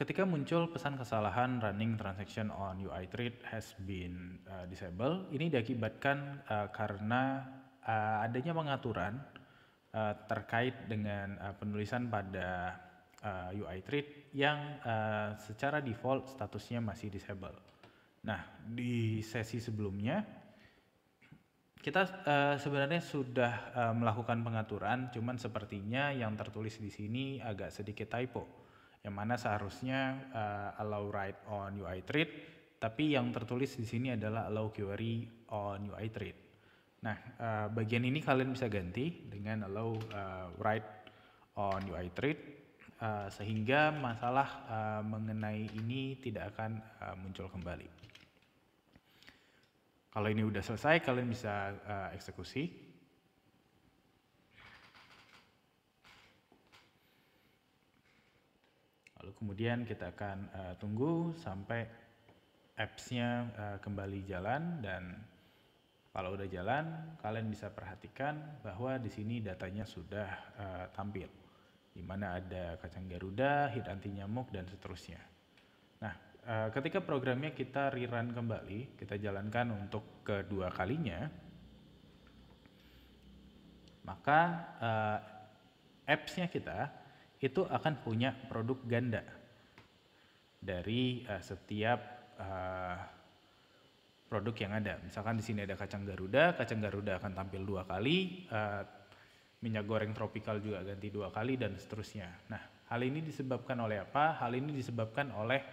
ketika muncul pesan kesalahan running transaction on UI thread has been disabled, ini diakibatkan karena adanya pengaturan terkait dengan penulisan pada UI thread yang secara default statusnya masih disable. Nah, di sesi sebelumnya kita sebenarnya sudah melakukan pengaturan, cuman sepertinya yang tertulis di sini agak sedikit typo, yang mana seharusnya allow write on UI thread, tapi yang tertulis di sini adalah allow query on UI thread. Nah, bagian ini kalian bisa ganti dengan allow write on UI thread, sehingga masalah mengenai ini tidak akan muncul kembali. Kalau ini udah selesai, kalian bisa eksekusi. Lalu kemudian kita akan tunggu sampai apps-nya kembali jalan, dan kalau udah jalan, kalian bisa perhatikan bahwa di sini datanya sudah tampil, di mana ada kacang Garuda, hit anti nyamuk, dan seterusnya. Nah, ketika programnya kita rerun kembali, kita jalankan untuk kedua kalinya, maka apps-nya kita itu akan punya produk ganda dari setiap produk yang ada. Misalkan di sini ada kacang Garuda akan tampil 2 kali, minyak goreng tropikal juga ganti 2 kali, dan seterusnya. Nah, hal ini disebabkan oleh apa? Hal ini disebabkan oleh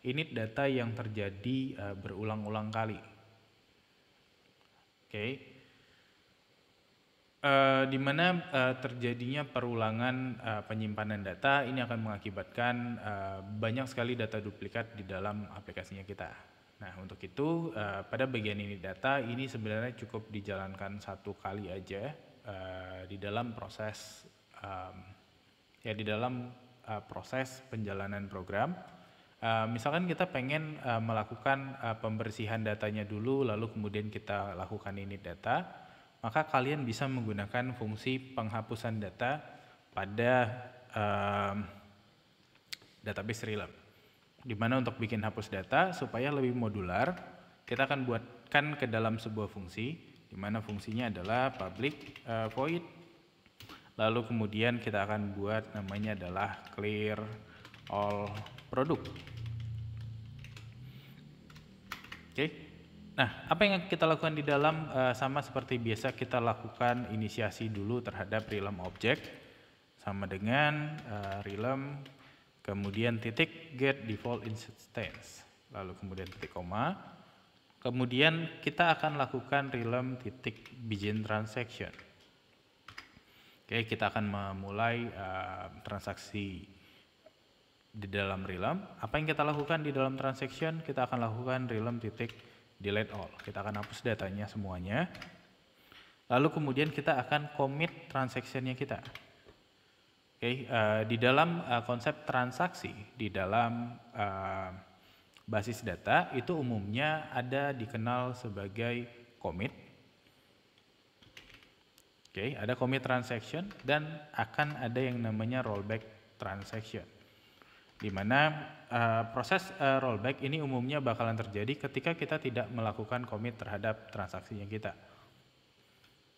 init data yang terjadi berulang-ulang kali. Oke. Di mana terjadinya perulangan penyimpanan data, ini akan mengakibatkan banyak sekali data duplikat di dalam aplikasinya kita. Nah, untuk itu pada bagian ini data ini sebenarnya cukup dijalankan 1 kali aja di dalam proses proses penjalanan program. Misalkan kita pengen melakukan pembersihan datanya dulu, lalu kemudian kita lakukan init data, maka kalian bisa menggunakan fungsi penghapusan data pada database Relum. Di mana untuk bikin hapus data supaya lebih modular, kita akan buatkan ke dalam sebuah fungsi, di mana fungsinya adalah public void. Lalu kemudian kita akan buat namanya adalah clear all product. Oke. Nah, apa yang kita lakukan di dalam sama seperti biasa kita lakukan inisiasi dulu terhadap Relum object, sama dengan Relum kemudian titik get default instance, lalu kemudian titik koma, kemudian kita akan lakukan Relum titik begin transaction. Oke, kita akan memulai transaksi di dalam Relum. Apa yang kita lakukan di dalam transaction? Kita akan lakukan Relum titik delete all. Kita akan hapus datanya semuanya. Lalu kemudian kita akan commit transaction-nya kita. Oke, di dalam konsep transaksi, di dalam basis data itu umumnya ada dikenal sebagai commit. Oke, ada commit transaction dan akan ada yang namanya rollback transaction. Di mana proses rollback ini umumnya bakalan terjadi ketika kita tidak melakukan commit terhadap transaksinya kita.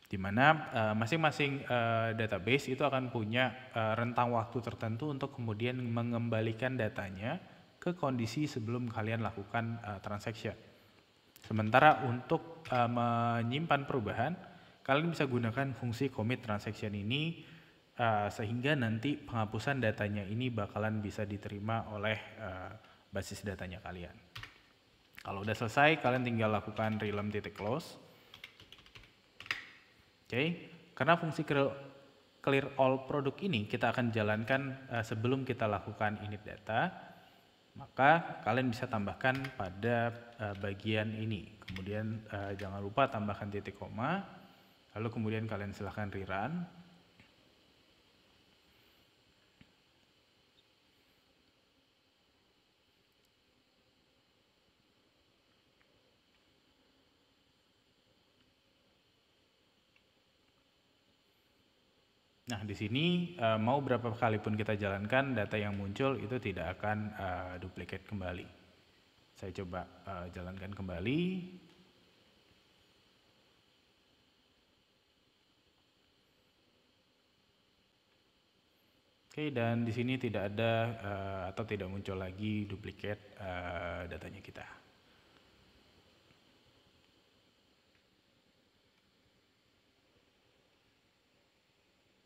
Di mana masing-masing database itu akan punya rentang waktu tertentu untuk kemudian mengembalikan datanya ke kondisi sebelum kalian lakukan transaction. Sementara untuk menyimpan perubahan, kalian bisa gunakan fungsi commit transaction ini sehingga nanti penghapusan datanya ini bakalan bisa diterima oleh basis datanya kalian. Kalau udah selesai, kalian tinggal lakukan Relum titik close. Oke, karena fungsi clear all product ini kita akan jalankan sebelum kita lakukan init data, maka kalian bisa tambahkan pada bagian ini. Kemudian jangan lupa tambahkan titik koma, lalu kemudian kalian silahkan rerun. Nah, di sini mau berapa kali pun kita jalankan, data yang muncul itu tidak akan duplicate kembali. Saya coba jalankan kembali. Oke, dan di sini tidak ada atau tidak muncul lagi duplicate datanya kita.